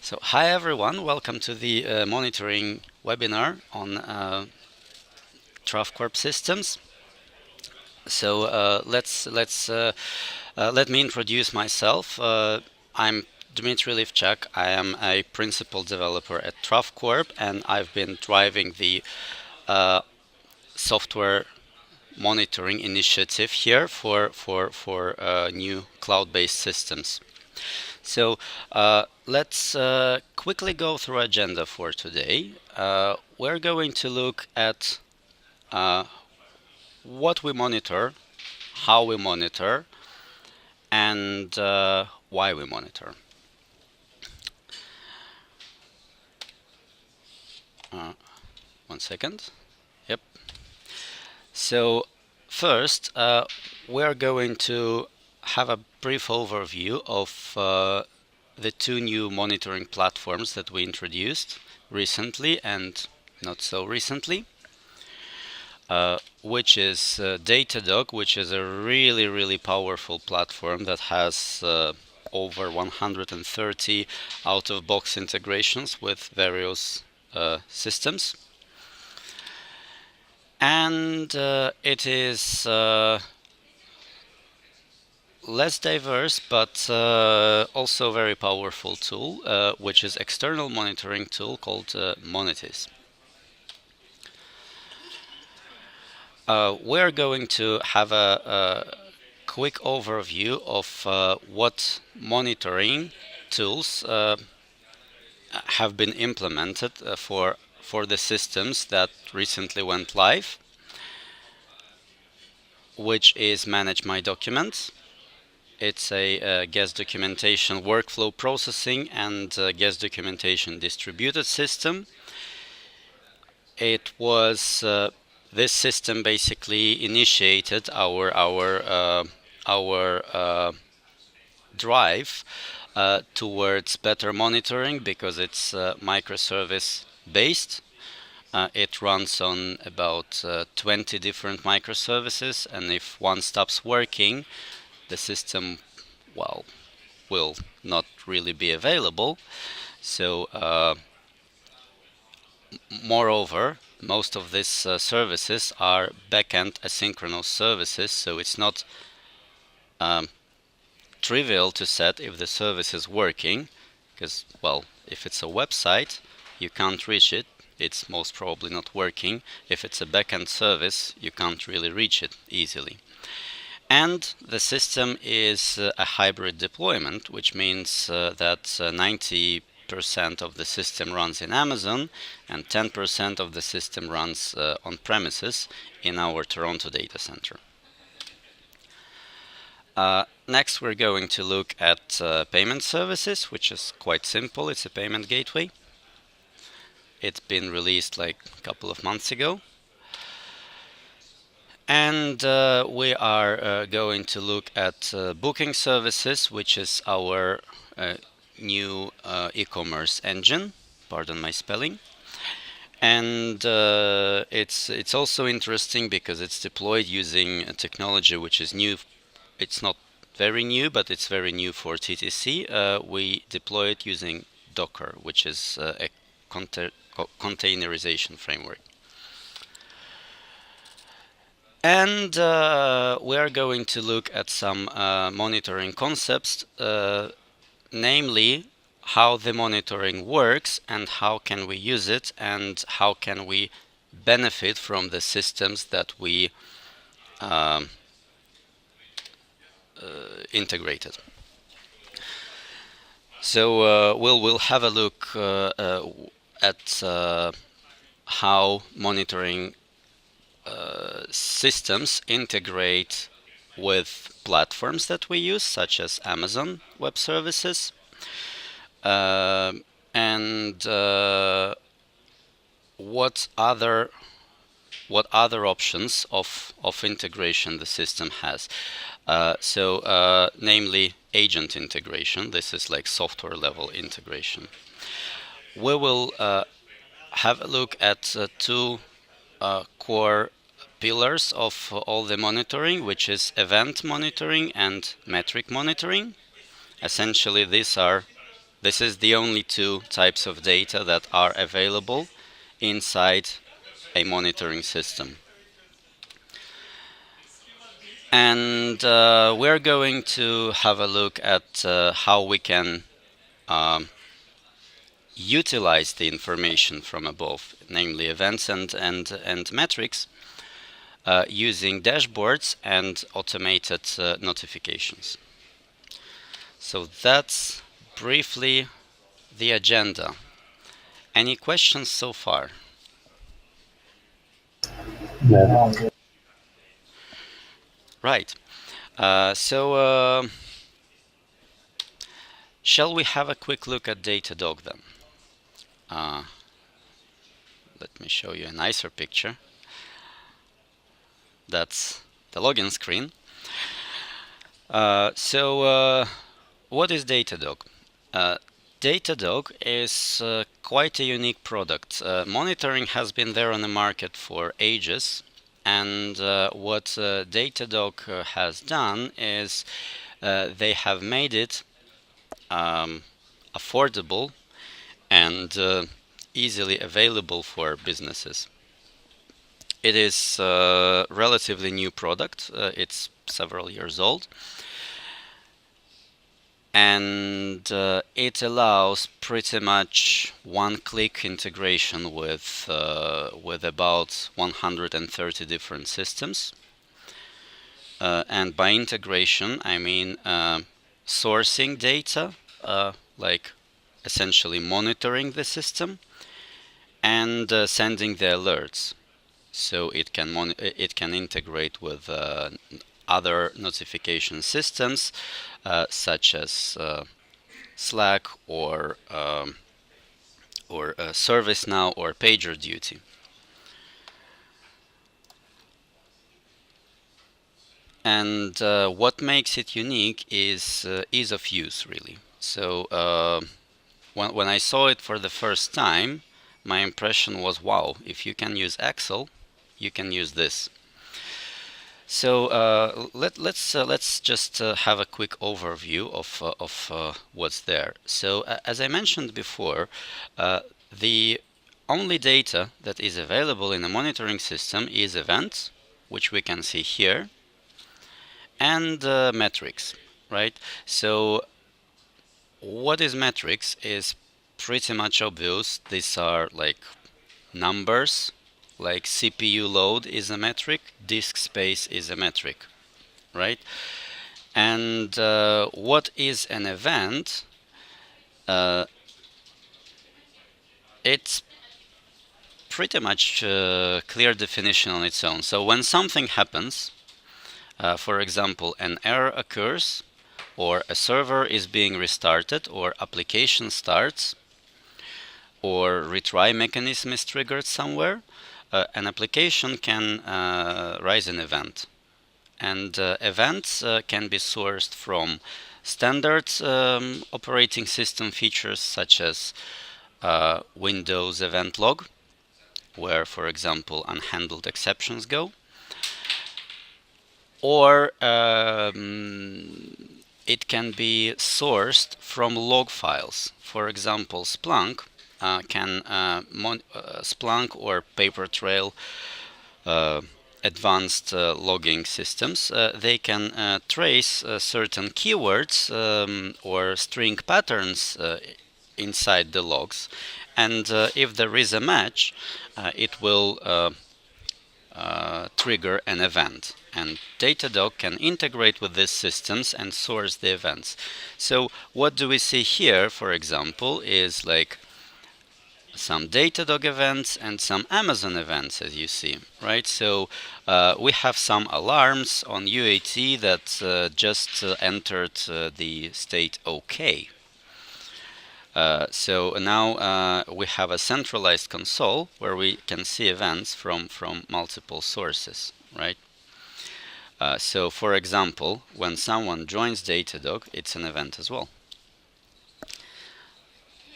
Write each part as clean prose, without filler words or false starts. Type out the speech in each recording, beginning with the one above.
So, hi everyone, welcome to the monitoring webinar on TravCorp systems. So let me introduce myself. I'm Dmitry Livchak. I am a principal developer at TravCorp, and I've been driving the uh, software monitoring initiative here for new cloud-based systems. So let's quickly go through agenda for today. We're going to look at what we monitor, how we monitor, and why we monitor. One second. Yep. So first, we're going to have a brief overview of the two new monitoring platforms that we introduced recently and not so recently, which is Datadog, which is a really powerful platform that has over 130 out-of-box integrations with various systems. And it is less diverse but also very powerful tool, which is external monitoring tool called Monetis. We're going to have a quick overview of what monitoring tools have been implemented for the systems that recently went live, which is Manage My Documents. It's a guest documentation workflow processing and guest documentation distributed system. It was this system basically initiated our drive towards better monitoring because it's microservice based. It runs on about 20 different microservices, and if one stops working, the system, well, will not really be available. So moreover, most of these services are backend asynchronous services, so it's not trivial to set if the service is working, because, well, if it's a website, you can't reach it. It's most probably not working. If it's a backend service, you can't really reach it easily. And the system is a hybrid deployment, which means that 90% of the system runs in Amazon and 10% of the system runs on premises in our Toronto data center. Next, we're going to look at payment services, which is quite simple. It's a payment gateway. It's been released like a couple of months ago. And we are going to look at booking services, which is our new e-commerce engine. Pardon my spelling. And it's also interesting because it's deployed using a technology which is new. It's not very new, but it's very new for TTC. We deploy it using Docker, which is a containerization framework. And we are going to look at some monitoring concepts, namely how the monitoring works and how can we use it and how can we benefit from the systems that we integrated. So we'll have a look at how monitoring systems integrate with platforms that we use, such as Amazon Web Services, and what other options of integration the system has. Namely agent integration. This is like software level integration. We will have a look at two core pillars of all the monitoring, which is event monitoring and metric monitoring. Essentially, these are This is the only two types of data that are available inside a monitoring system. And we're going to have a look at how we can utilize the information from above, namely events and metrics, using dashboards and automated notifications. So that's briefly the agenda. Any questions so far? Yeah. Right. Shall we have a quick look at Datadog then? Let me show you a nicer picture. That's the login screen. What is Datadog? Datadog is quite a unique product. Monitoring has been there on the market for ages, and what Datadog has done is they have made it affordable and easily available for businesses. It is a relatively new product. It's several years old. And it allows pretty much one-click integration with about 130 different systems. And by integration, I mean sourcing data, like essentially monitoring the system, and sending the alerts. So it can integrate with other notification systems, such as Slack or ServiceNow or PagerDuty. And what makes it unique is ease of use, really. So when I saw it for the first time, my impression was, wow, if you can use Excel, you can use this. So let's just have a quick overview of what's there. So as I mentioned before, the only data that is available in a monitoring system is events, which we can see here, and metrics, right? So what is metrics is pretty much obvious. These are like numbers, like CPU load is a metric, disk space is a metric, right? And what is an event? It's pretty much clear definition on its own. So when something happens, for example, an error occurs, or a server is being restarted, or application starts, or retry mechanism is triggered somewhere, an application can raise an event. And events can be sourced from standard operating system features such as Windows event log, where, for example, unhandled exceptions go, or it can be sourced from log files. For example, Splunk Splunk or Papertrail advanced logging systems, they can trace certain keywords or string patterns inside the logs, and if there is a match, it will trigger an event, and Datadog can integrate with these systems and source the events. So what do we see here, for example, is like some Datadog events and some Amazon events, as you see, right? So we have some alarms on UAT that just entered the state OK. So now we have a centralized console where we can see events from multiple sources, right? So for example, when someone joins Datadog, it's an event as well.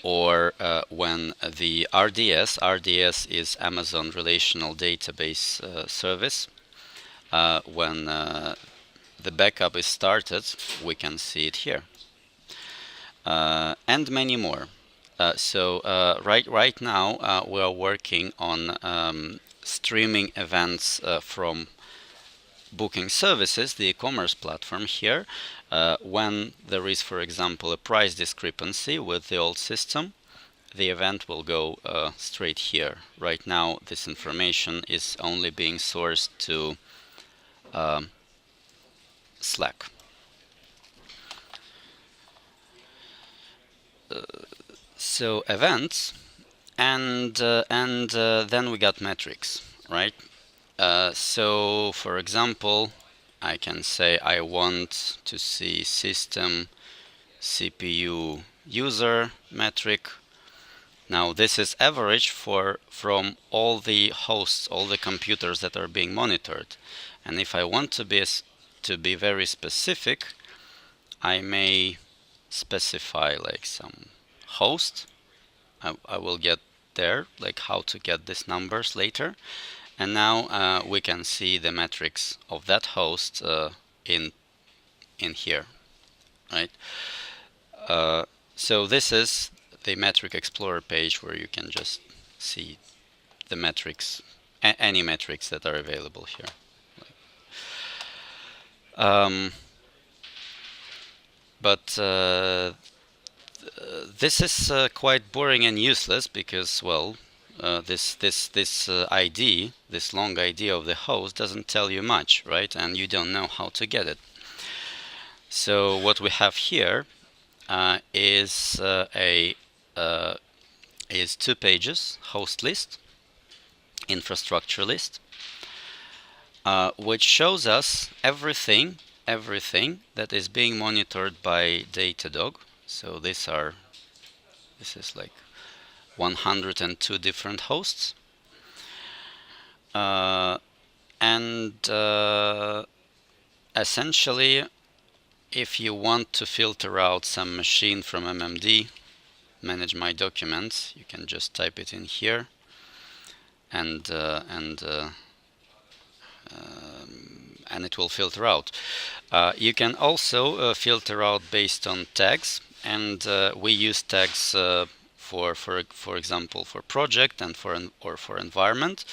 Or when the RDS is Amazon Relational Database Service, when the backup is started, we can see it here. and many more. Right now we are working on streaming events from booking services, the e-commerce platform here, when there is, for example, a price discrepancy with the old system, the event will go straight here. Right now, this information is only being sourced to Slack. So events, and then we got metrics, right? So, for example, I can say I want to see system CPU user metric. Now this is average from all the hosts, all the computers that are being monitored. And if I want to be very specific, I may specify like some host. I will get there, like how to get these numbers later. And now we can see the metrics of that host in here, right? So this is the metric explorer page where you can just see the metrics, any metrics that are available here. But this is quite boring and useless because, well, this ID, this long ID of the host doesn't tell you much, right? And you don't know how to get it. So what we have here is is 2 pages: host list, infrastructure list, which shows us everything that is being monitored by Datadog. So this is like 102 different hosts, and essentially, if you want to filter out some machine from MMD, manage my documents, you can just type it in here, and it will filter out. You can also filter out based on tags, and we use tags for example, for project and for environment.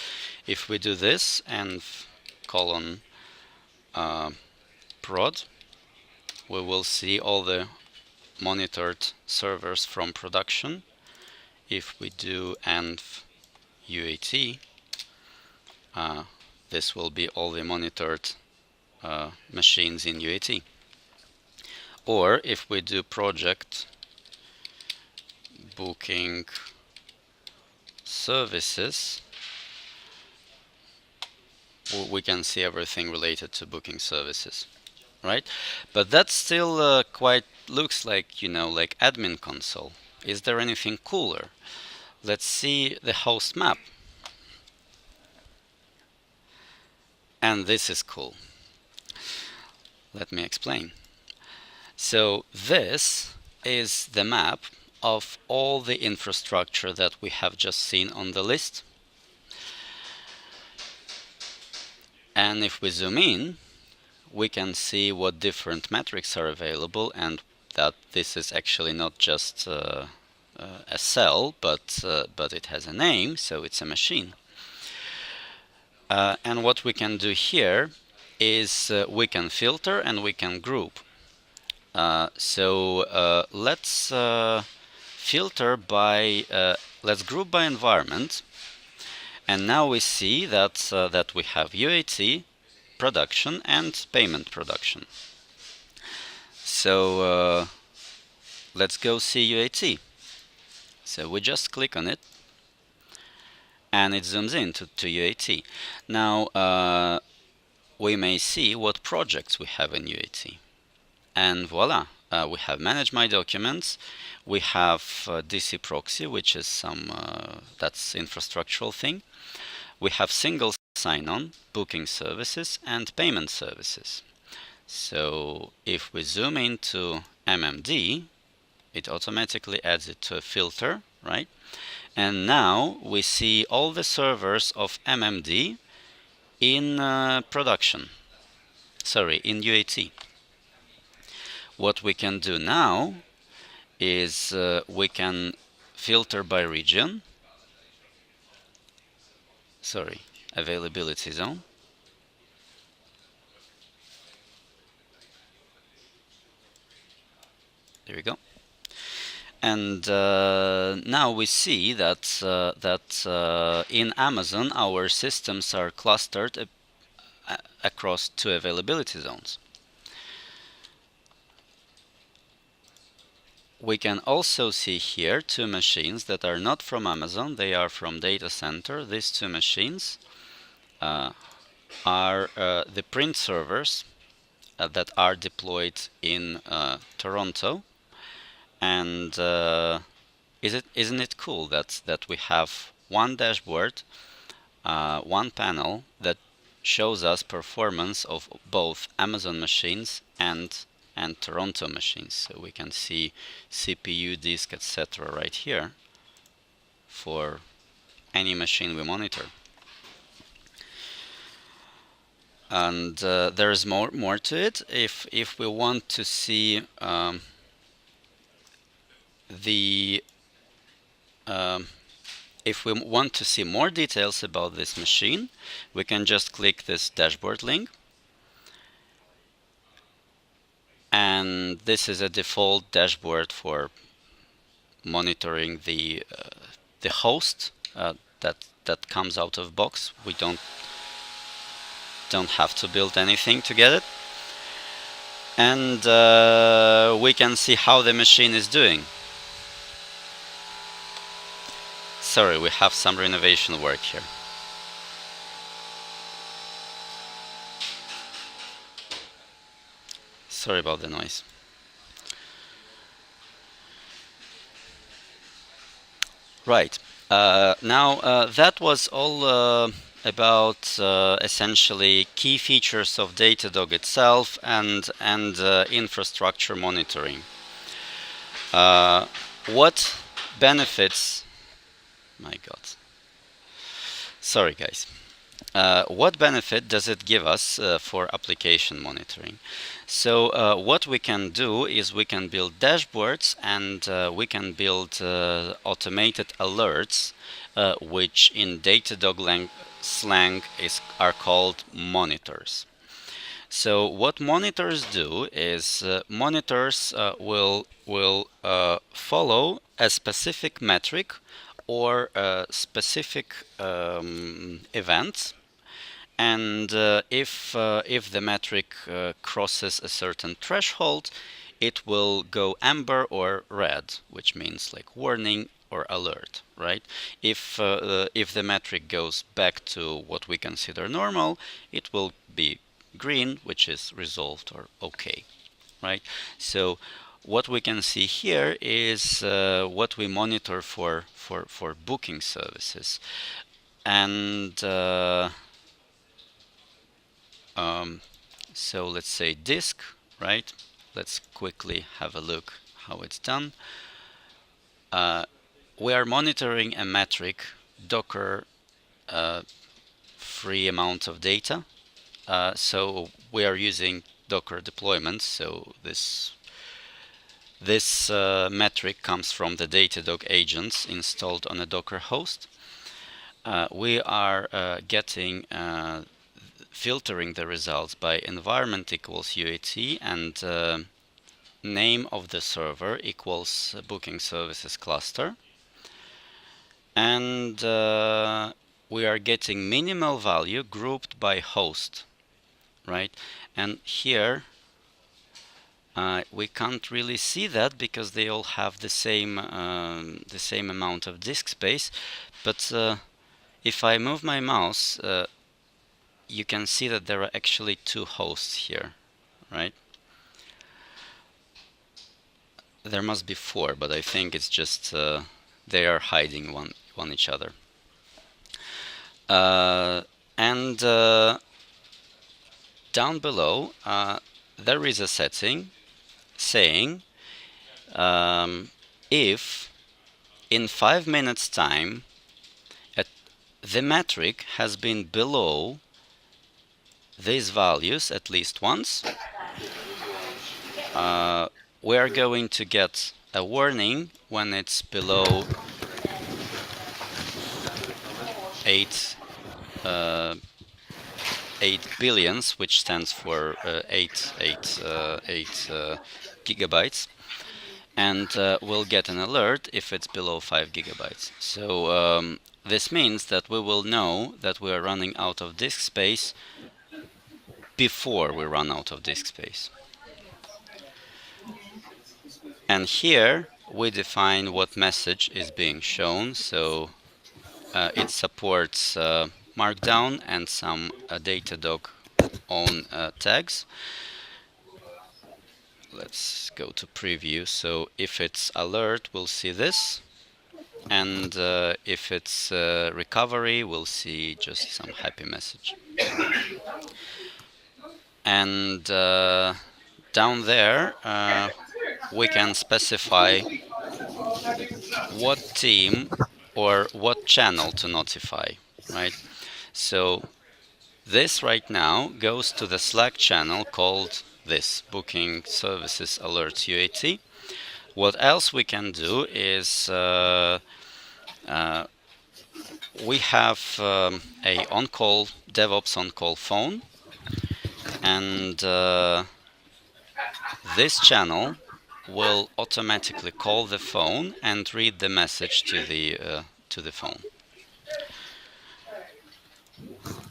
If we do this and colon prod, we will see all the monitored servers from production. If we do env UAT, this will be all the monitored machines in UAT. Or if we do project booking services, we can see everything related to booking services, right? But that still quite looks like, you know, like admin console. Is there anything cooler? Let's see the host map. And this is cool. Let me explain. So this is the map of all the infrastructure that we have just seen on the list. And if we zoom in, we can see what different metrics are available, and that this is actually not just a cell, but it has a name, so it's a machine. And what we can do here is we can filter and we can group. So let's filter by, let's group by environment. And now we see that that we have UAT, production, and payment production. So let's go see UAT. So we just click on it, and it zooms in to UAT. Now we may see what projects we have in UAT. And voila, we have manage my documents, we have DC proxy, which is some, that's infrastructural thing. We have single sign-on, booking services, and payment services. So if we zoom into MMD, it automatically adds it to a filter, right? And now we see all the servers of MMD in production, sorry, in UAT. What we can do now is we can filter by region, sorry, availability zone. There we go. And now we see that in Amazon our systems are clustered across 2 availability zones. We can also see here 2 machines that are not from Amazon, they are from data center. These 2 machines are the print servers that are deployed in Toronto. And isn't it cool that we have one dashboard, one panel that shows us performance of both Amazon machines and Toronto machines. So we can see CPU, disk, etc. right here for any machine we monitor. And there's more to it. If we want to see if we want to see more details about this machine, we can just click this dashboard link. And this is a default dashboard for monitoring the host that comes out of box. We don't have to build anything to get it. And we can see how the machine is doing. Sorry, we have some renovation work here. Sorry about the noise. Right. Now that was all about essentially key features of Datadog itself and infrastructure monitoring. What benefits? My God. Sorry, guys. What benefit does it give us for application monitoring? So what we can do is we can build dashboards and we can build automated alerts, which in Datadog slang are called monitors. So what monitors do is monitors will follow a specific metric or specific events, and if the metric crosses a certain threshold, it will go amber or red, which means like warning or alert, right? If the metric goes back to what we consider normal, it will be green, which is resolved or okay, right? So what we can see here is what we monitor for booking services. And so let's say disk, right? Let's quickly have a look how it's done. We are monitoring a metric, Docker free amount of data. So we are using Docker deployments. So this metric comes from the Datadog agents installed on a Docker host. We are filtering the results by environment equals UAT and name of the server equals booking services cluster. And we are getting minimal value grouped by host, right? And here we can't really see that because they all have the same amount of disk space. But if I move my mouse, you can see that there are actually 2 hosts here, right? There must be 4, but I think it's just they are hiding one each other. And down below there is a setting saying if in 5 minutes time the metric has been below these values at least once, we are going to get a warning when it's below 8 billions, which stands for 8 gigabytes, and we'll get an alert if it's below 5 gigabytes. So this means that we will know that we are running out of disk space before we run out of disk space. And here we define what message is being shown. So it supports Markdown and some Datadog own tags. Let's go to preview. So if it's alert, we'll see this. And if it's recovery, we'll see just some happy message. And down there, we can specify what team or what channel to notify, right? So this right now goes to the Slack channel called this, Booking Services Alerts UAT. What else we can do is we have a on-call, DevOps on-call phone, and this channel will automatically call the phone and read the message to the phone.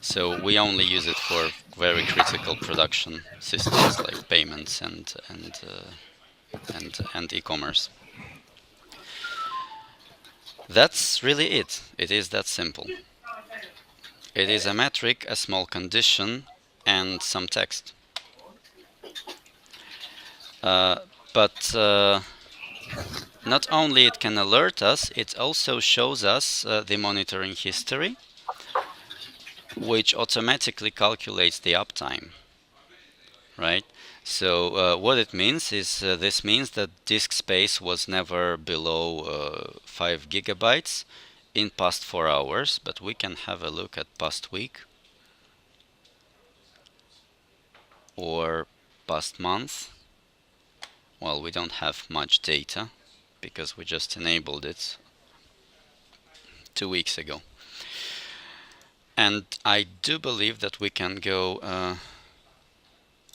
So we only use it for very critical production systems like payments and e-commerce. That's really it. It is that simple. It is a metric, a small condition, and some text. But not only it can alert us, it also shows us the monitoring history, which automatically calculates the uptime, right? So what it means is this means that disk space was never below 5 gigabytes in past 4 hours, but we can have a look at past week or past month. Well, we don't have much data because we just enabled it 2 weeks ago. And I do believe that we can go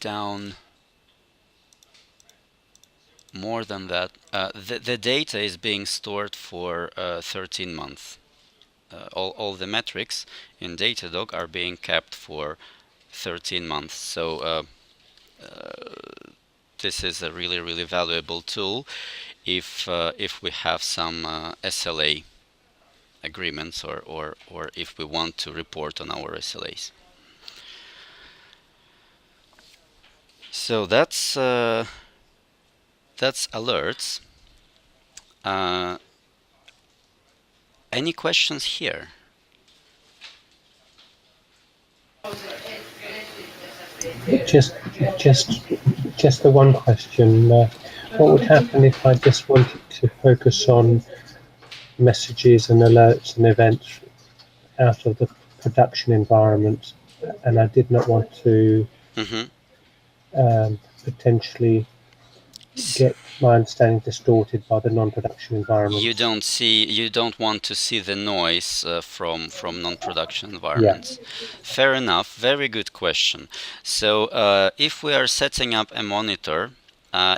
down more than that. The data is being stored for 13 months. All the metrics in Datadog are being kept for 13 months. So this is a really valuable tool if we have some SLA agreements or if we want to report on our SLAs. So that's alerts. Any questions here? Just the one question. What would happen if I just wanted to focus on messages and alerts and events out of the production environment, and I did not want to potentially get my understanding distorted by the non-production environment? You don't want to see the noise from non-production environments. Yeah. Fair enough. Very good question. So if we are setting up a monitor,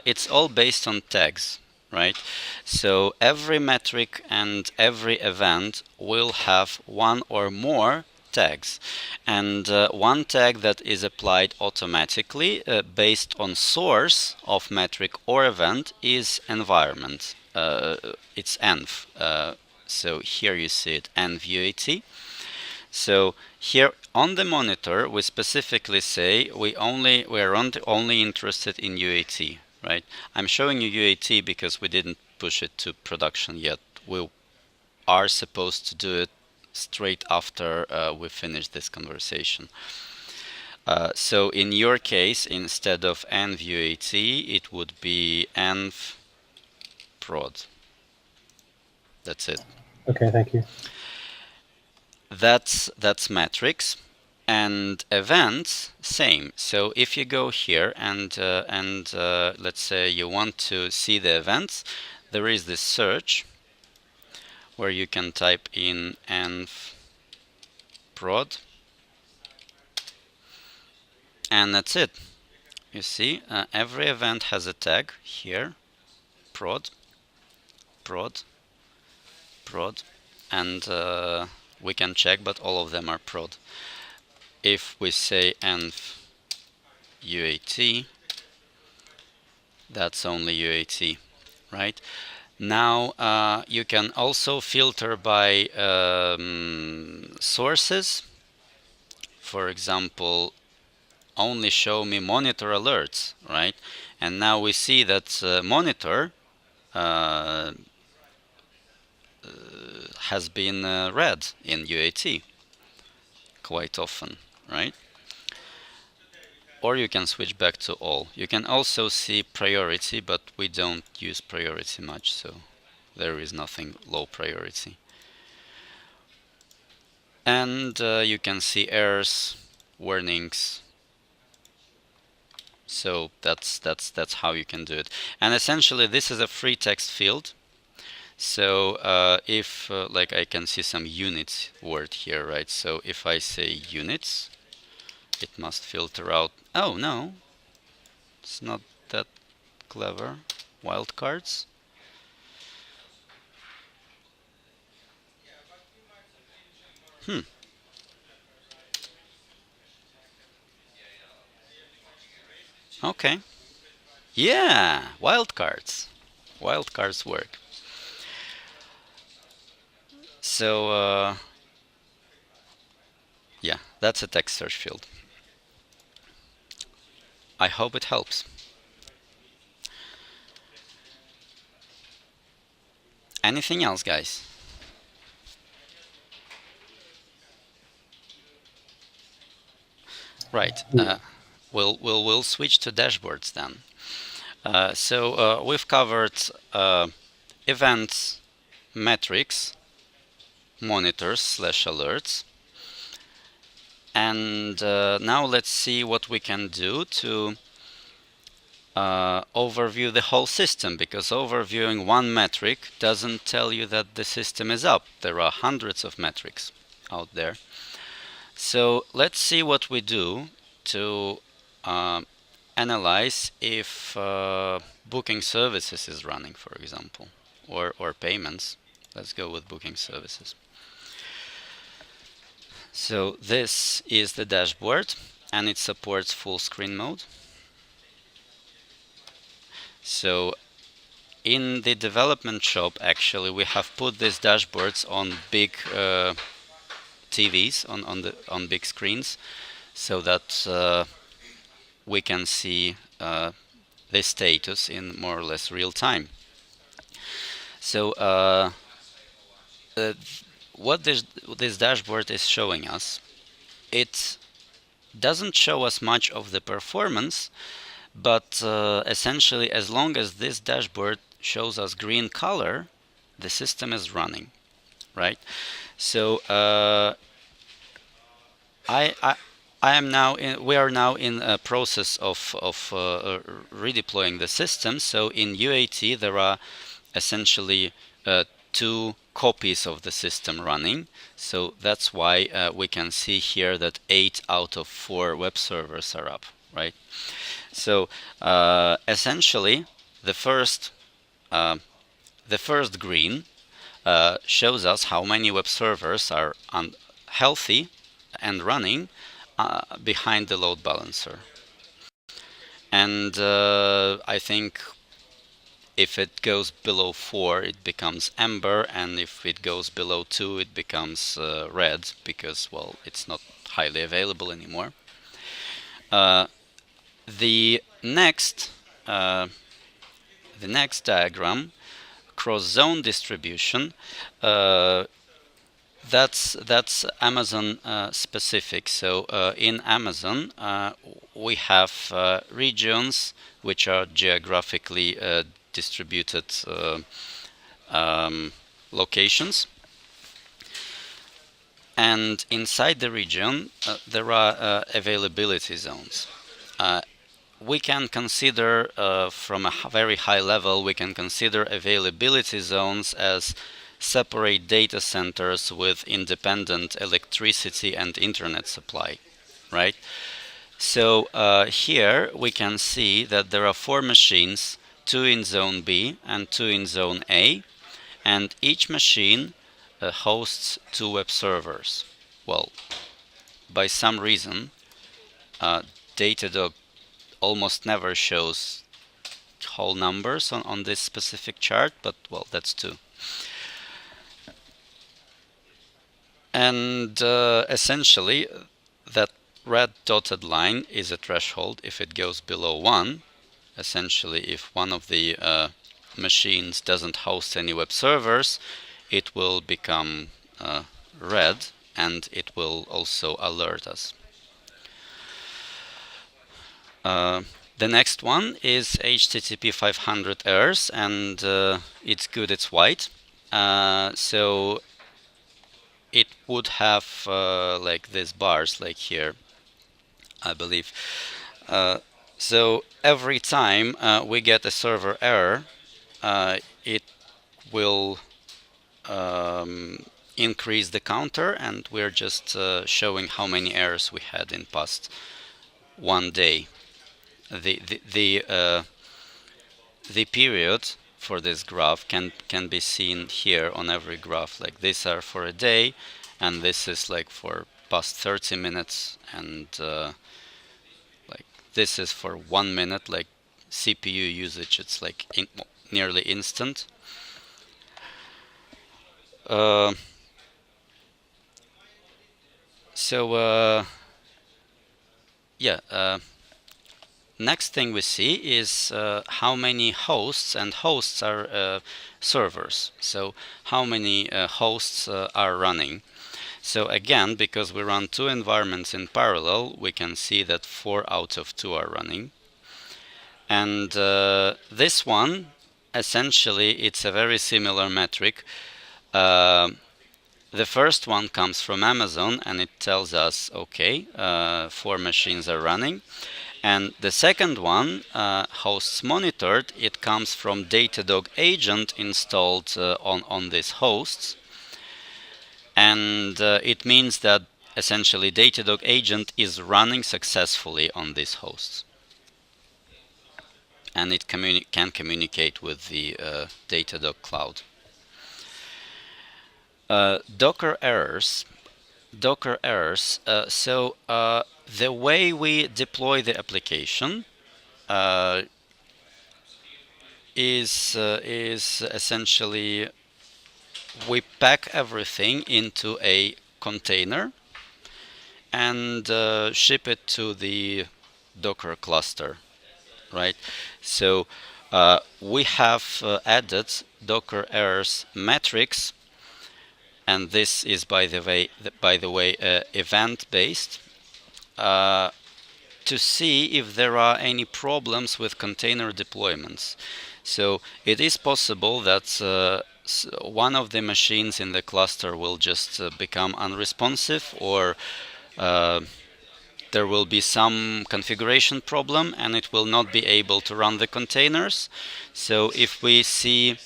it's all based on tags, right? So every metric and every event will have one or more tags, and one tag that is applied automatically based on source of metric or event is environment. It's env. So here you see it, env UAT. So here on the monitor we specifically say we are only interested in UAT, right? I'm showing you UAT because we didn't push it to production yet. We are supposed to do it straight after we finish this conversation. So in your case, instead of env UAT, it would be env prod. That's it. Okay, thank you. That's metrics. And events, same. So if you go here and let's say you want to see the events, there is this search where you can type in env prod, and that's it. You see, every event has a tag here, prod, prod, prod, and we can check, but all of them are prod. If we say env UAT, that's only UAT, right? Now you can also filter by sources. For example, only show me monitor alerts, right? And now we see that monitor has been read in UAT quite often, right? Or you can switch back to all. You can also see priority, but we don't use priority much, so there is nothing low priority. And you can see errors, warnings. So that's how you can do it. And essentially, this is a free text field. So if like I can see some units word here, right? So if I say units, it must filter out. Oh no, it's not that clever. Wildcards. Okay. Yeah, wildcards. Wildcards work. So yeah, that's a text search field. I hope it helps. Anything else, guys? Right. We'll switch to dashboards then. So we've covered events, metrics, monitors slash alerts, and now let's see what we can do to overview the whole system, because overviewing one metric doesn't tell you that the system is up. There are hundreds of metrics out there. So let's see what we do to analyze if booking services is running, for example, or payments. Let's go with booking services. So this is the dashboard, and it supports full screen mode. So in the development shop, actually, we have put these dashboards on big TVs, on big screens, so that we can see the status in more or less real time. So what this dashboard is showing us, it doesn't show us much of the performance, but essentially, as long as this dashboard shows us green color, the system is running, right? So we are now in a process of redeploying the system. So in UAT there are essentially two copies of the system running. So that's why we can see here that 8 out of 4 web servers are up, right? So essentially the first green shows us how many web servers are healthy and running behind the load balancer. And I think if it goes below 4, it becomes amber, and if it goes below 2, it becomes red, because, well, it's not highly available anymore. The next diagram, cross-zone distribution, that's Amazon specific. So in Amazon we have regions which are geographically distributed locations, and inside the region there are availability zones. we can consider, from a very high level, we can consider availability zones as separate data centers with independent electricity and internet supply, right? So here we can see that there are 4 machines, 2 in zone B and 2 in zone A, and each machine hosts 2 web servers. Well, by some reason, Datadog almost never shows whole numbers on this specific chart, but well, that's 2. And essentially, that red dotted line is a threshold. If it goes below 1, essentially if one of the machines doesn't host any web servers, it will become red, and it will also alert us. The next one is HTTP 500 errors, and it's good, it's white. So it would have like these bars, like here, I believe. So every time we get a server error, it will increase the counter, and we're just showing how many errors we had in past one day. The period for this graph can be seen here on every graph. Like these are for a day, and this is like for past 30 minutes, and like this is for 1 minute. Like CPU usage, it's like nearly instant. Next thing we see is how many hosts, and hosts are servers. So how many hosts are running. So again, because we run 2 environments in parallel, we can see that 4 out of 2 are running. And this one, essentially, it's a very similar metric. The first one comes from Amazon, and it tells us, okay, 4 machines are running. And the second one, hosts monitored, it comes from Datadog agent installed on these hosts. And it means that essentially Datadog agent is running successfully on these hosts. And it can communicate with the Datadog cloud. Docker errors. So the way we deploy the application is essentially we pack everything into a container and ship it to the Docker cluster, right? So we have added Docker errors metrics, and this is by the way event based, to see if there are any problems with container deployments. So it is possible that one of the machines in the cluster will just become unresponsive, or there will be some configuration problem and it will not be able to run the containers. So if we see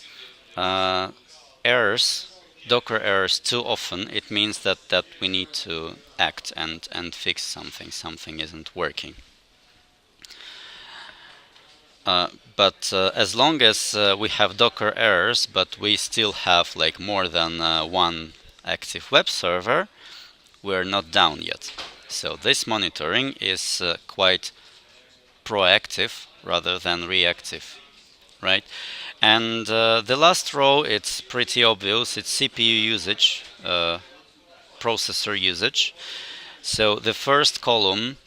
errors, Docker errors too often, it means that we need to act and fix something. Something isn't working. But as long as we have Docker errors, but we still have like more than 1 active web server, we're not down yet. So this monitoring is quite proactive rather than reactive, right? And the last row, it's pretty obvious. It's CPU usage, processor usage. So the first column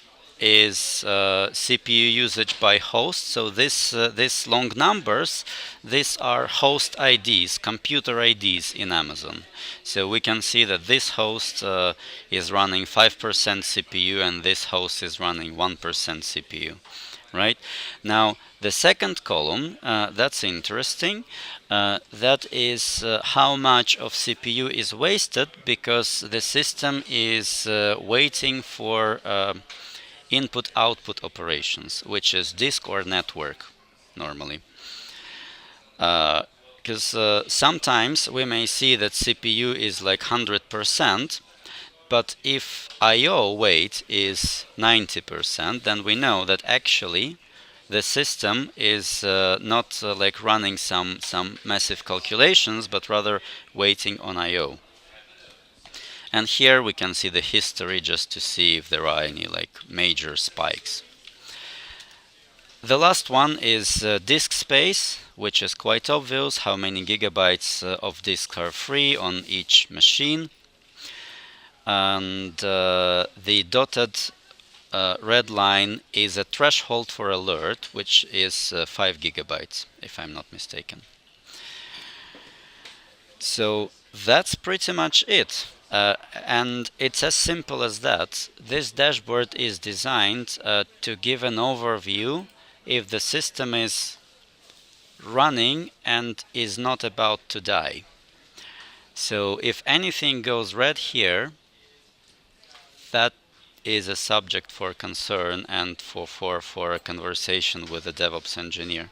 is CPU usage by host. So these long numbers, these are host IDs, computer IDs in Amazon. So we can see that this host is running 5% CPU and this host is running 1% CPU. Right? Now, the second column, that's interesting. That is how much of CPU is wasted because the system is waiting for input-output operations, which is disk or network normally. Because sometimes we may see that CPU is like 100%, but if I/O weight is 90%, then we know that actually the system is not like running some massive calculations, but rather waiting on I/O. And here we can see the history just to see if there are any like major spikes. The last one is disk space, which is quite obvious, how many gigabytes of disk are free on each machine. And the dotted red line is a threshold for alert, which is 5 gigabytes, if I'm not mistaken. So that's pretty much it. And it's as simple as that. This dashboard is designed to give an overview if the system is running and is not about to die. So if anything goes red here, that is a subject for concern and for a conversation with a DevOps engineer.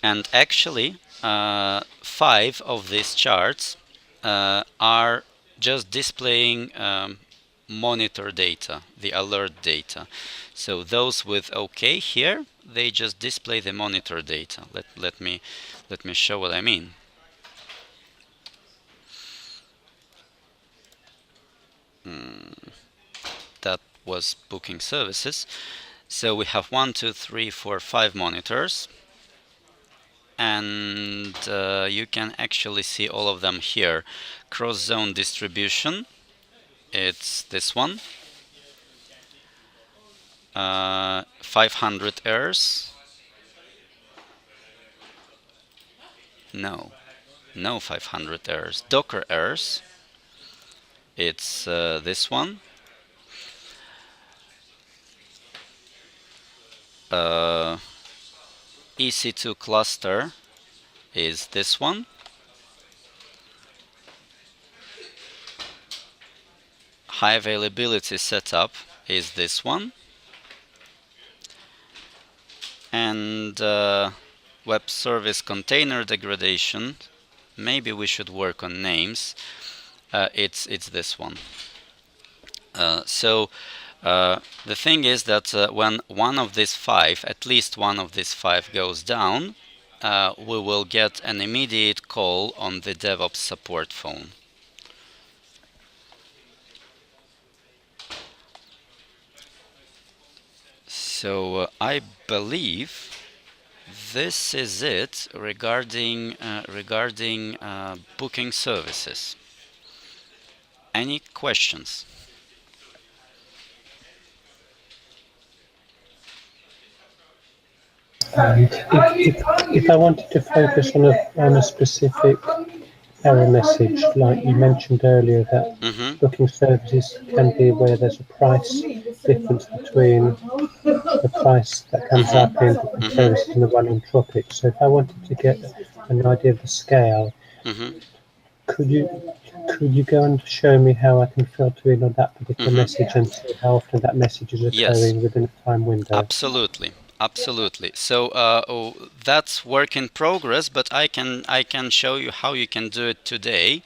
And actually, 5 of these charts are just displaying monitor data, the alert data. So those with OK here, they just display the monitor data. Let me show what I mean. That was booking services. So we have 1, 2, 3, 4, 5 monitors. And you can actually see all of them here. Cross-zone distribution, it's this one. 500 errors. No 500 errors. Docker errors, it's this one. EC2 cluster is this one. High availability setup is this one. And web service container degradation, maybe we should work on names. It's this one. So the thing is that when one of these 5, at least one of these 5 goes down, we will get an immediate call on the DevOps support phone. So I believe this is it regarding booking services. Any questions? If I wanted to focus on a specific error message, like you mentioned earlier, that booking services can be where there's a price difference between the price that comes up in booking services and the one in Tropic. So if I wanted to get an idea of the scale, could you go and show me how I can filter in on that particular message and see how often that message is occurring within a time window? Absolutely. So that's work in progress, but I can show you how you can do it today,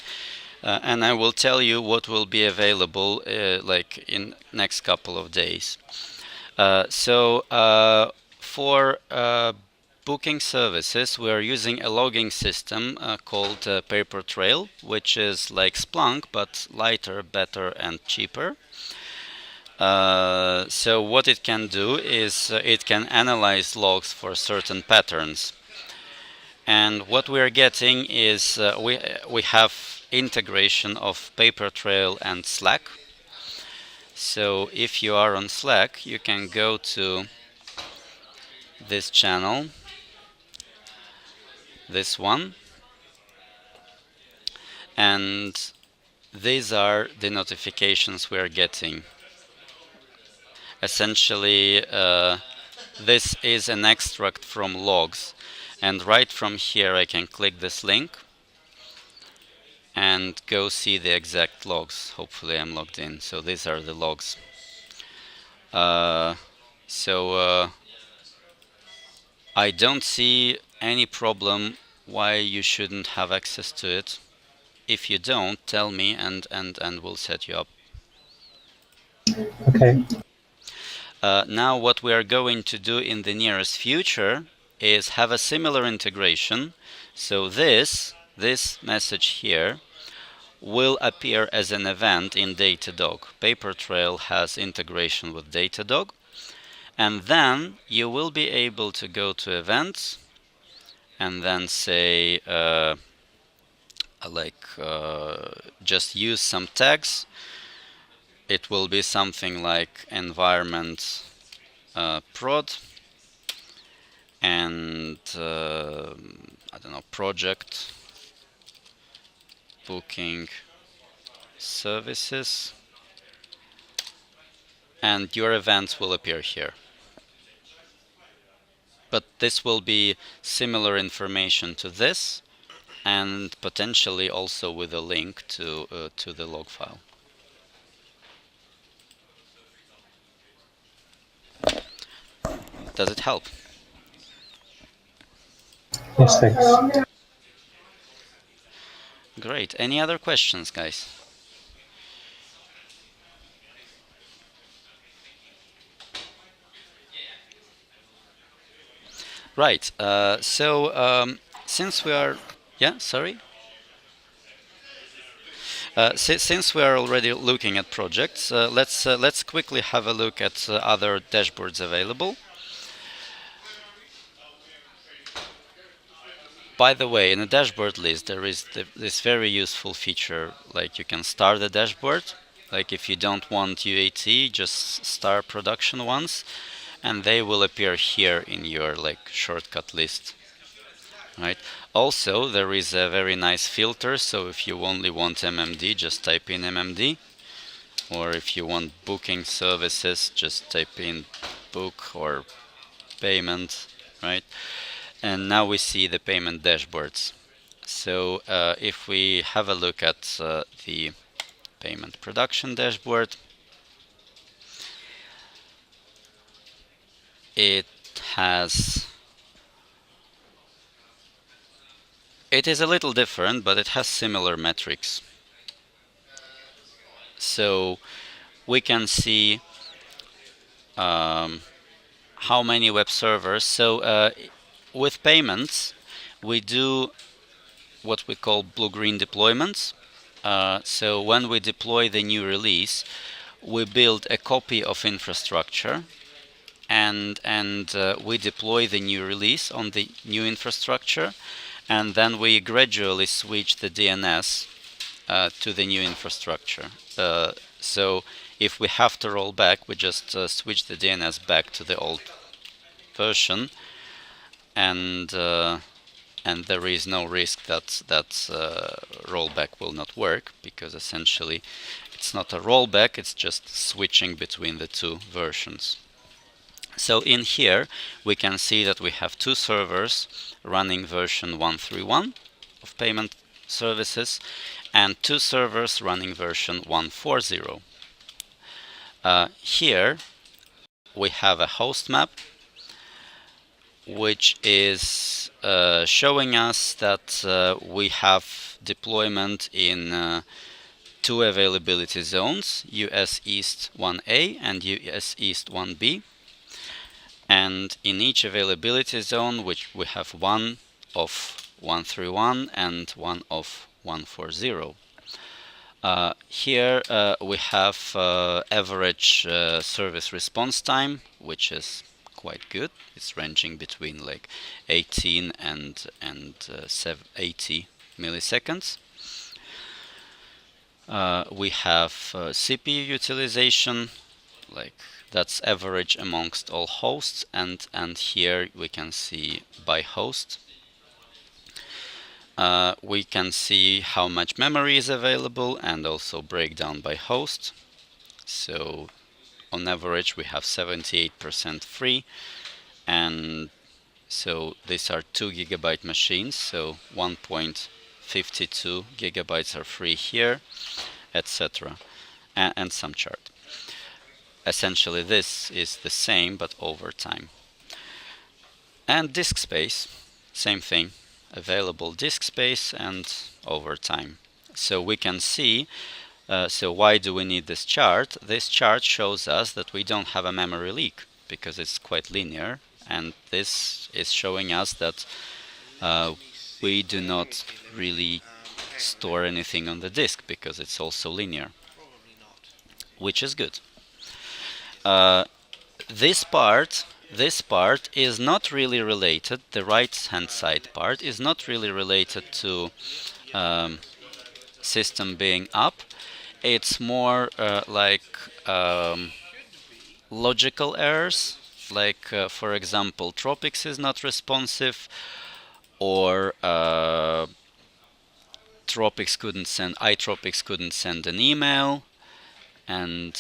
and I will tell you what will be available like in next couple of days. For booking services, we are using a logging system called Papertrail, which is like Splunk but lighter, better, and cheaper. So what it can do is it can analyze logs for certain patterns, and what we are getting is we have integration of Papertrail and Slack. So if you are on Slack, you can go to this channel, this one, and these are the notifications we are getting. Essentially, this is an extract from logs, and right from here I can click this link and go see the exact logs. Hopefully I'm logged in. So these are the logs. So I don't see any problem why you shouldn't have access to it. If you don't, tell me and we'll set you up. Okay. Now what we are going to do in the nearest future is have a similar integration. So this message here will appear as an event in Datadog. Papertrail has integration with Datadog. And then you will be able to go to events and then say just use some tags. It will be something like environment prod and I don't know, project booking services, and your events will appear here. But this will be similar information to this, and potentially also with a link to the log file. Does it help? Yes, thanks. Great. Any other questions, guys? Right. Since we are, yeah, sorry. Since we are already looking at projects, let's quickly have a look at other dashboards available. By the way, in the dashboard list, there is this very useful feature, like you can start the dashboard. Like if you don't want UAT, just start production ones, and they will appear here in your like shortcut list. Right. Also, there is a very nice filter. So if you only want MMD, just type in MMD. Or if you want booking services, just type in book or payment, right? And now we see the payment dashboards. So if we have a look at the payment production dashboard, it is a little different, but it has similar metrics. So we can see how many web servers. So with payments, we do what we call blue-green deployments. So when we deploy the new release, we build a copy of infrastructure, and we deploy the new release on the new infrastructure, and then we gradually switch the DNS to the new infrastructure. So if we have to roll back, we just switch the DNS back to the old version, and there is no risk that rollback will not work, because essentially it's not a rollback, it's just switching between the two versions. So in here we can see that we have two servers running version 131 of payment services and two servers running version 140. Here we have a host map, which is showing us that we have deployment in two availability zones, US East 1A and US East 1B. And in each availability zone, which we have one of 131 and one of 140. Here we have average service response time, which is quite good. It's ranging between like 18 and 80 milliseconds. We have CPU utilization, like that's average amongst all hosts, and here we can see by host. We can see how much memory is available and also breakdown by host. So on average we have 78% free, and so these are 2 GB machines, so 1.52 GB are free here, etc. and some chart. essentially this is the same but over time. And disk space, same thing, available disk space and over time. So we can see, so why do we need this chart? This chart shows us that we don't have a memory leak because it's quite linear, and this is showing us that we do not really store anything on the disk because it's also linear, which is good. This part is not really related, the right hand side part is not really related to system being up. It's more like logical errors, like for example Tropics is not responsive, or iTropics couldn't send an email, and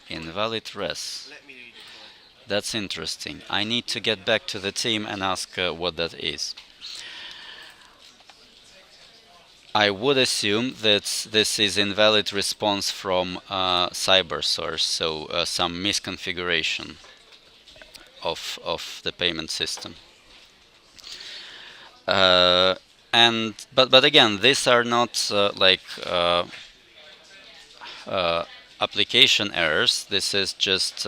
invalid res. That's interesting. I need to get back to the team and ask what that is. I would assume that this is invalid response from CyberSource, so some misconfiguration of the payment system. But again, these are not application errors. This is just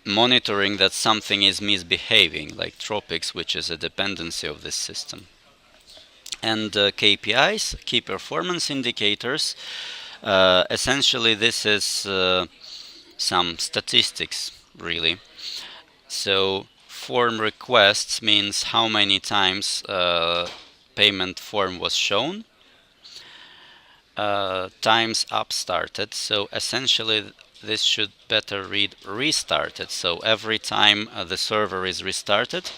monitoring that something is misbehaving, like Tropics, which is a dependency of this system. And KPIs, key performance indicators. Essentially, this is some statistics, really. So form requests means how many times payment form was shown, times up started. So essentially this should better read restarted. So every time the server is restarted,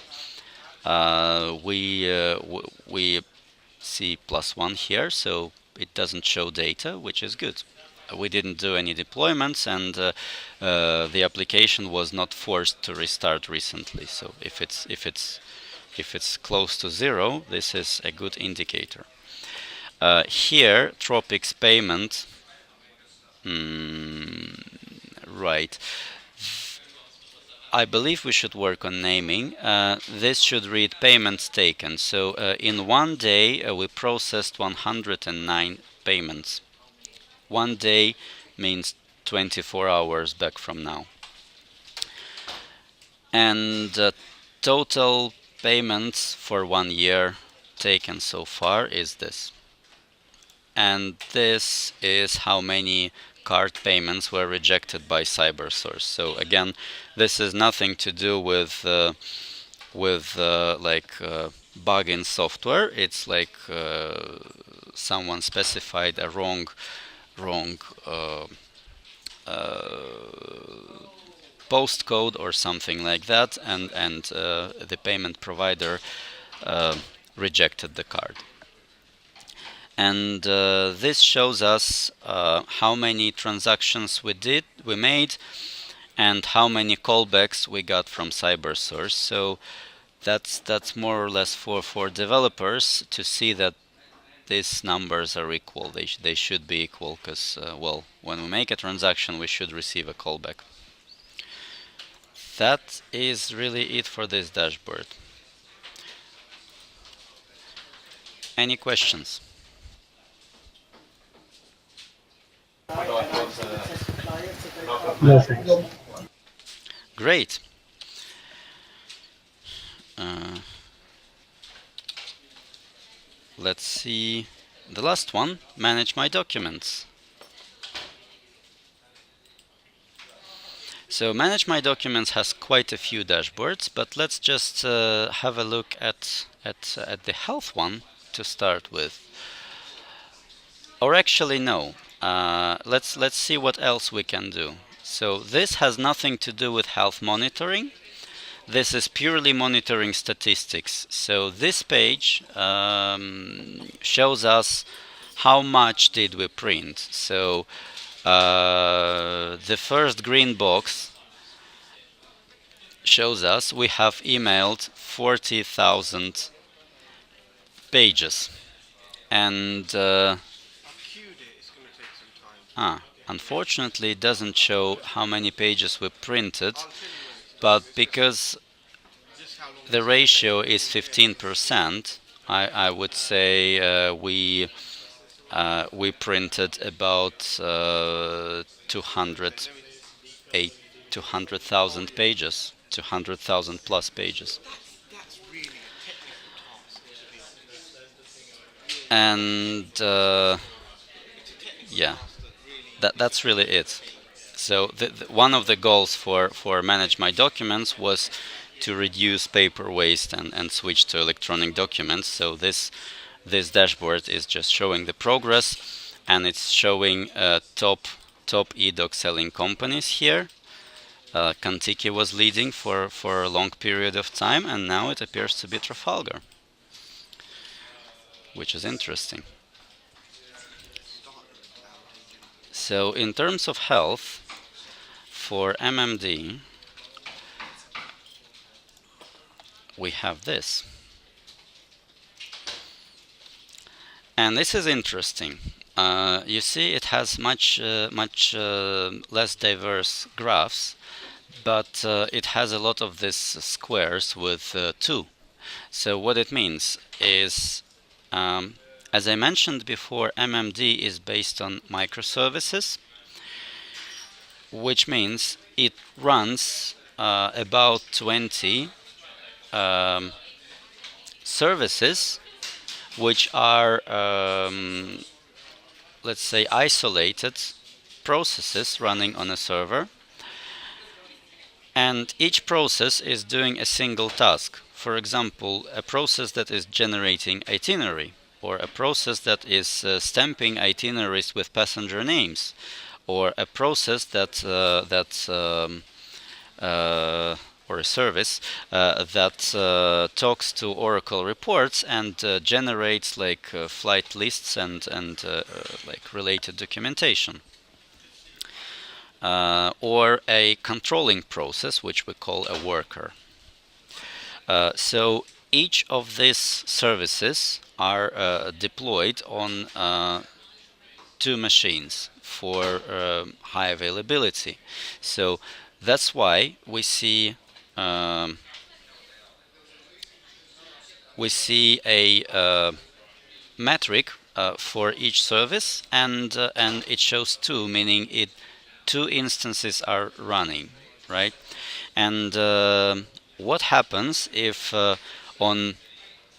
we see +1 here, so it doesn't show data, which is good. We didn't do any deployments, and the application was not forced to restart recently. So if it's close to 0, this is a good indicator. Here, Tropics payment, right. I believe we should work on naming. This should read payments taken. So in one day we processed 109 payments. One day means 24 hours back from now. And total payments for 1 year taken so far is this. And this is how many card payments were rejected by CyberSource. So again, this is nothing to do with bug in software. It's like someone specified a wrong postcode or something like that, and the payment provider rejected the card. And this shows us how many transactions we made, and how many callbacks we got from CyberSource. So that's more or less for developers to see that these numbers are equal. They should be equal, because well, when we make a transaction, we should receive a callback. That is really it for this dashboard. Any questions? No, thanks. Great. Let's see the last one, manage my documents. So manage my documents has quite a few dashboards, but let's just have a look at the health one to start with. Or actually no, let's see what else we can do. So this has nothing to do with health monitoring. This is purely monitoring statistics. So this page shows us how much did we print. So the first green box shows us we have emailed 40,000 pages, and unfortunately it doesn't show how many pages we printed, but because the ratio is 15%, I would say we printed about 200,000 pages, 200,000 plus pages. And yeah, that's really it. So one of the goals for Manage My Documents was to reduce paper waste and switch to electronic documents. So this dashboard is just showing the progress, and it's showing top eDoc selling companies here. Contiki was leading for a long period of time, and now it appears to be Trafalgar, which is interesting. So in terms of health, for MMD, we have this. And this is interesting. You see, it has much less diverse graphs, but it has a lot of these squares with 2. So what it means is, as I mentioned before, MMD is based on microservices, which means it runs about 20 services which are, let's say, isolated processes running on a server, and each process is doing a single task. For example, a process that is generating itinerary, or a process that is stamping itineraries with passenger names, or a process that or a service that talks to Oracle reports and generates like flight lists and like related documentation. Or a controlling process, which we call a worker. So each of these services are deployed on 2 machines for high availability. So that's why we see a metric for each service, and it shows 2, meaning 2 instances are running, right? And what happens if on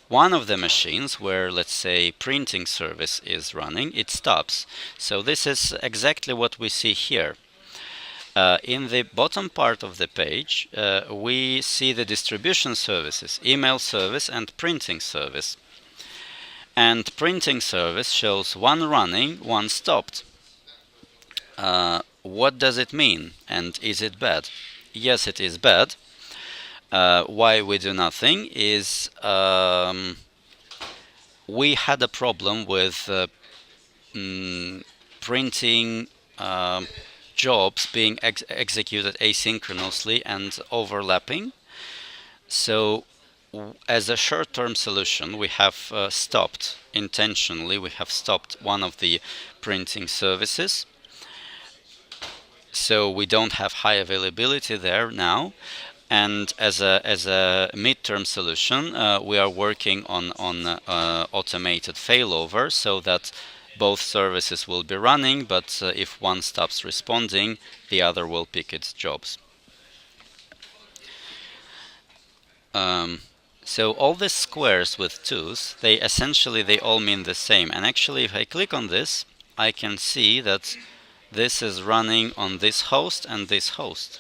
one of the machines where, let's say, printing service is running, it stops? So this is exactly what we see here. In the bottom part of the page, we see the distribution services, email service and printing service. And printing service shows 1 running, 1 stopped. What does it mean, and is it bad? Yes, it is bad. Why we do nothing is we had a problem with printing jobs being executed asynchronously and overlapping. So as a short-term solution, we have stopped intentionally. We have stopped one of the printing services. So we don't have high availability there now. And as a mid-term solution, we are working on automated failover, so that both services will be running, but if one stops responding, the other will pick its jobs. So all these squares with 2's, they all mean the same. And actually, if I click on this, I can see that this is running on this host and this host.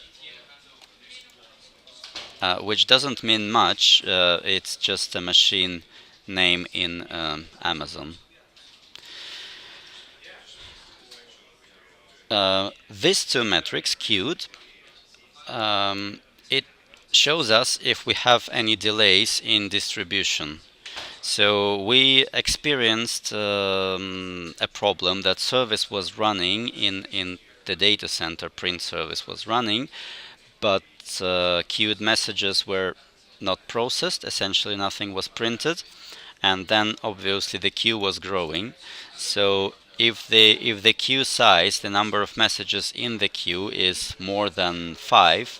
Which doesn't mean much. It's just a machine name in Amazon. These 2 metrics queued, it shows us if we have any delays in distribution. So we experienced a problem that service was running in the data center, print service was running, but queued messages were not processed, essentially nothing was printed, and then obviously the queue was growing. So if the queue size, the number of messages in the queue is more than 5,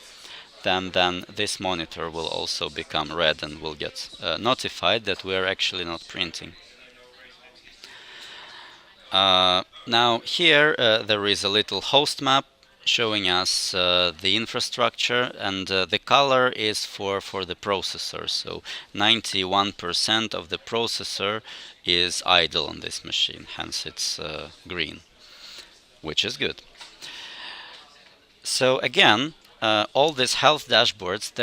then this monitor will also become red and will get notified that we are actually not printing. Now here there is a little host map showing us the infrastructure, and the color is for the processor. So 91% of the processor is idle on this machine, hence it's green, which is good. So again, all these health dashboards,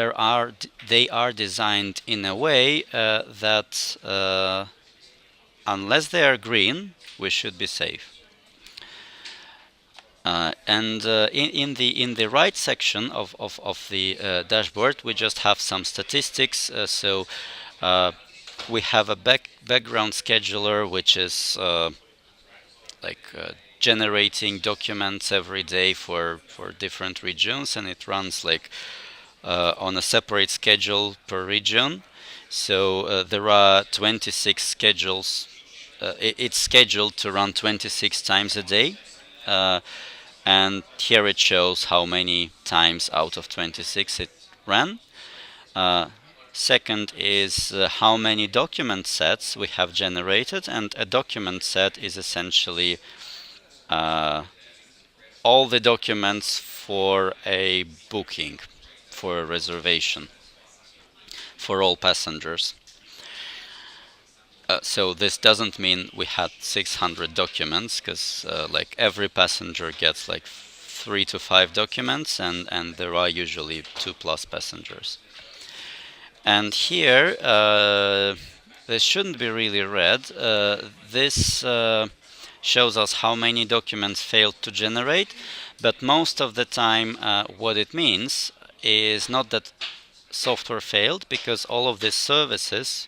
they are designed in a way that unless they are green, we should be safe. In the right section of the dashboard, we just have some statistics. We have a background scheduler, which is generating documents every day for different regions, and it runs on a separate schedule per region. So there are 26 schedules. It's scheduled to run 26 times a day. And here it shows how many times out of 26 it ran. Second is how many document sets we have generated, and a document set is essentially all the documents for a booking, for a reservation, for all passengers. So this doesn't mean we had 600 documents, because every passenger gets 3 to 5 documents, and there are usually 2+ passengers. And here, this shouldn't be really red. This shows us how many documents failed to generate, but most of the time what it means is not that software failed, because all of these services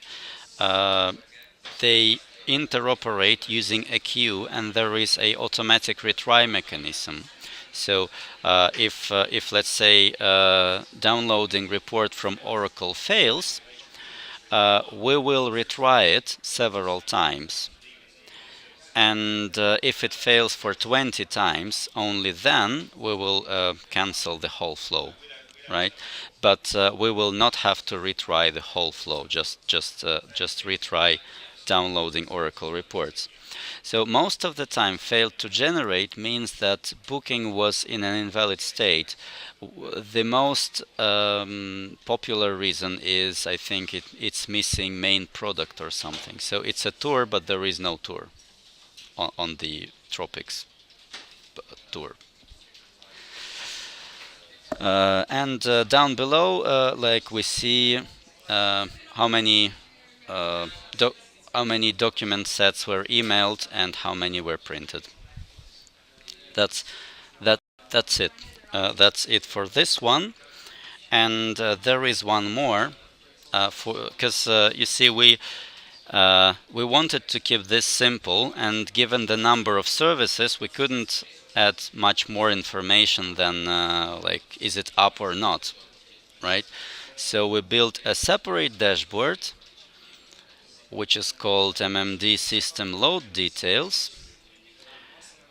they interoperate using a queue, and there is a automatic retry mechanism. So if let's say downloading report from Oracle fails, we will retry it several times. And if it fails for 20 times, only then we will cancel the whole flow, right? But we will not have to retry the whole flow, just retry downloading Oracle reports. So most of the time failed to generate means that booking was in an invalid state. The most popular reason is, I think, it's missing main product or something. So it's a tour, but there is no tour on the Tropics tour. And down below, we see how many document sets were emailed and how many were printed. That's it. That's it for this one. And there is one more, because you see we wanted to keep this simple, and given the number of services, we couldn't add much more information than is it up or not, right? So we built a separate dashboard, which is called MMD System Load Details,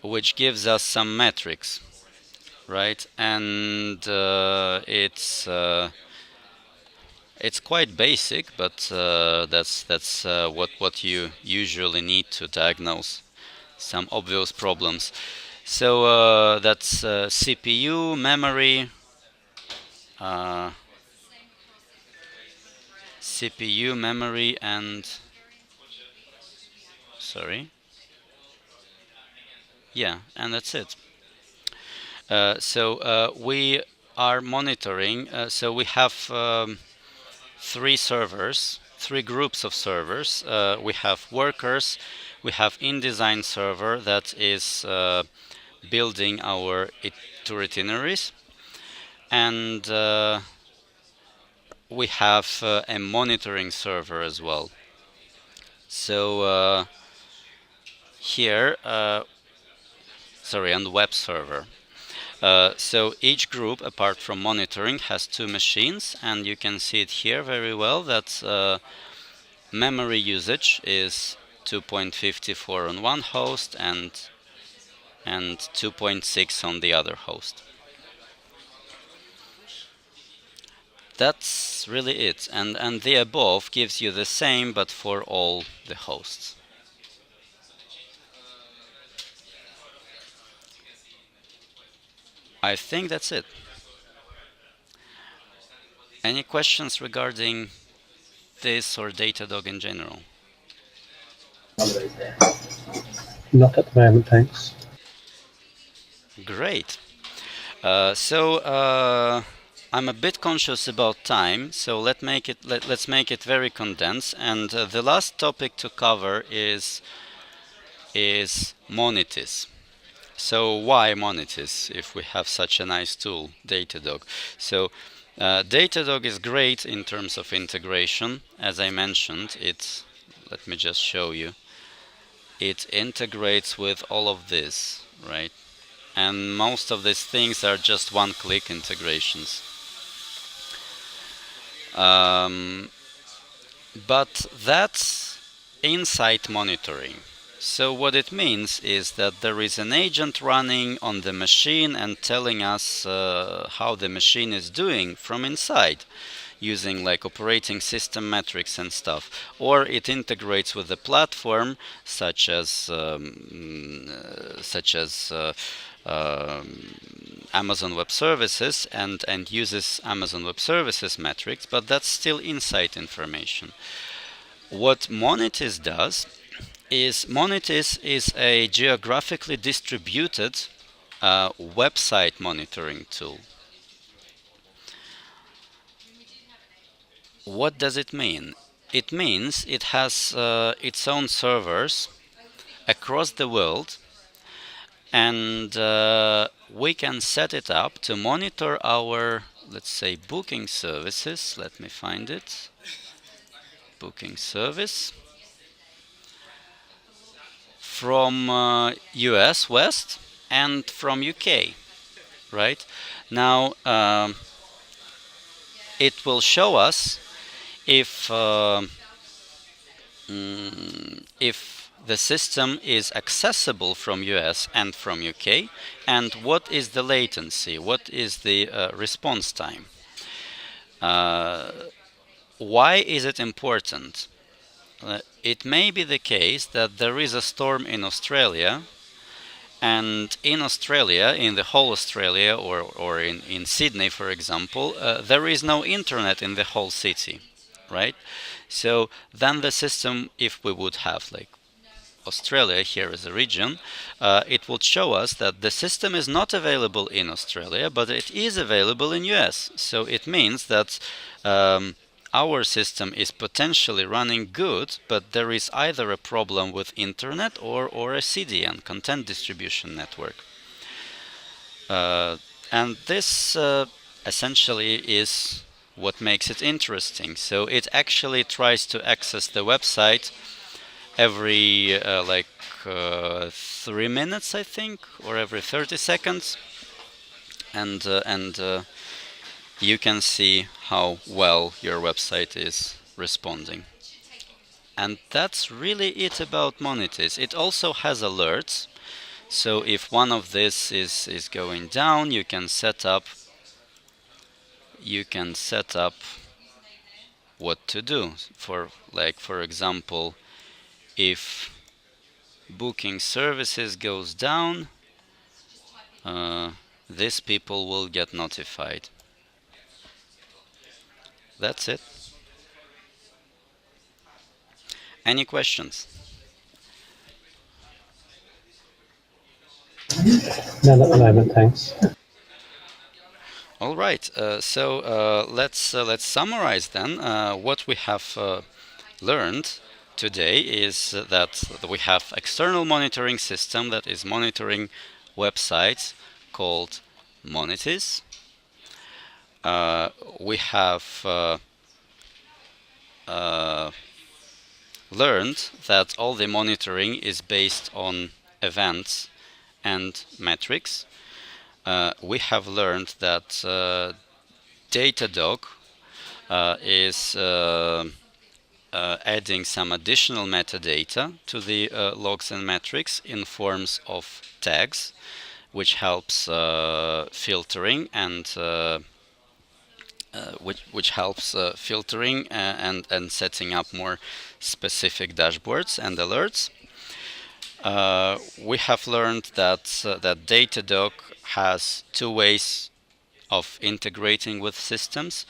which gives us some metrics, right? And it's quite basic, but that's what you usually need to diagnose some obvious problems. So that's CPU, memory, and and that's it. So we are monitoring. So we have 3 servers, 3 groups of servers. We have workers, we have InDesign server that is building our tour itineraries, and we have a monitoring server as well. So here, and web server. So each group, apart from monitoring, has 2 machines, and you can see it here very well that memory usage is 2.54 on one host and 2.6 on the other host. That's really it, and the above gives you the same but for all the hosts. I think that's it. Any questions regarding this or Datadog in general? Not at the moment, thanks. Great. I'm a bit conscious about time, so let's make it very condensed. And the last topic to cover is Monetis. So why Monetis if we have such a nice tool, Datadog? So Datadog is great in terms of integration. As I mentioned, let me just show you. It integrates with all of this, right? And most of these things are just one-click integrations. But that's insight monitoring. So what it means is that there is an agent running on the machine and telling us how the machine is doing from inside, using like operating system metrics and stuff. Or it integrates with the platform, such as Amazon Web Services and uses Amazon Web Services metrics, but that's still insight information. What Monetis does is Monetis is a geographically distributed website monitoring tool. What does it mean? It means it has its own servers across the world, and we can set it up to monitor our, let's say, booking services. Let me find it. Booking service from US West and from UK, right? Now it will show us if the system is accessible from US and from UK, and what is the latency, what is the response time. Why is it important? It may be the case that there is a storm in Australia, and in Australia, in the whole Australia, or in Sydney, for example, there is no internet in the whole city, right? So then the system, if we would have like Australia here as a region, it would show us that the system is not available in Australia, but it is available in US. So it means that our system is potentially running good, but there is either a problem with internet or a CDN, content distribution network. And this essentially is what makes it interesting. So it actually tries to access the website every 3 minutes, I think, or every 30 seconds, and you can see how well your website is responding. And that's really it about Monetis. It also has alerts, so if one of this is going down, you can set up what to do. For example, if booking services goes down, these people will get notified. That's it. Any questions? None at the moment, thanks. All right. So let's summarize then. What we have learned today is that we have external monitoring system that is monitoring websites called Monetis. We have learned that all the monitoring is based on events and metrics. We have learned that Datadog is adding some additional metadata to the logs and metrics in forms of tags, which helps filtering and and setting up more specific dashboards and alerts. We have learned that that Datadog has two ways of integrating with systems: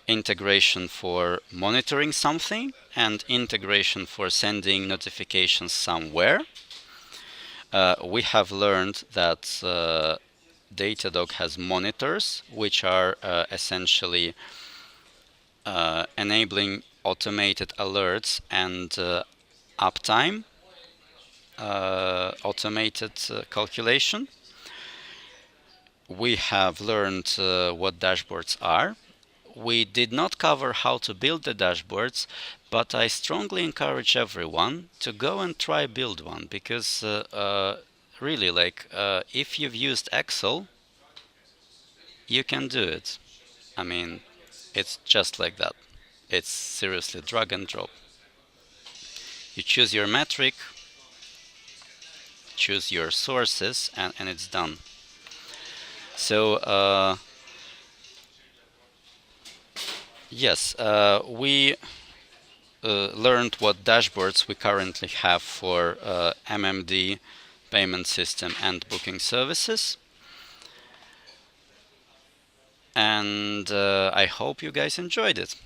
integration for monitoring something and integration for sending notifications somewhere. We have learned that Datadog has monitors, which are essentially enabling automated alerts and uptime, automated calculation. We have learned what dashboards are. We did not cover how to build the dashboards, but I strongly encourage everyone to go and try build one, because really, like, if you've used Excel, you can do it. I mean, it's just like that. It's seriously drag and drop. You choose your metric, choose your sources, and it's done. So yes, we learned what dashboards we currently have for MMD, payment system, and booking services. And I hope you guys enjoyed it.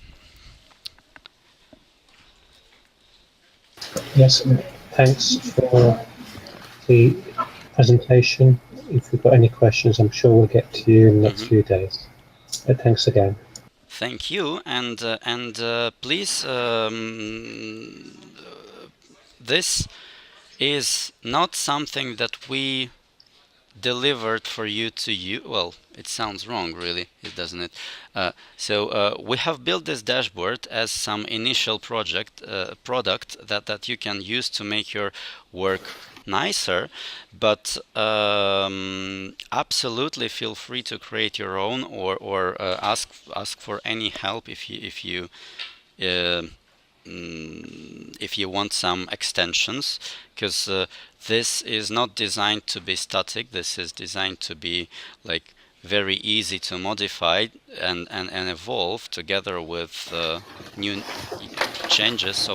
Yes, thanks for the presentation. If we've got any questions, I'm sure we'll get to you in the next few days. But thanks again. Thank you, and please, this is not something that we delivered for you to use. Well, it sounds wrong, really, doesn't it? So we have built this dashboard as some initial product that you can use to make your work nicer, but absolutely feel free to create your own, or ask for any help if you want some extensions, because this is not designed to be static. This is designed to be like very easy to modify and evolve together with new changes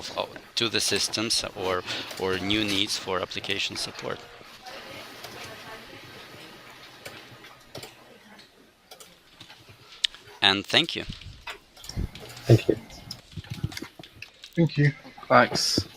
to the systems or new needs for application support. And thank you. Thank you. Thank you. Thanks.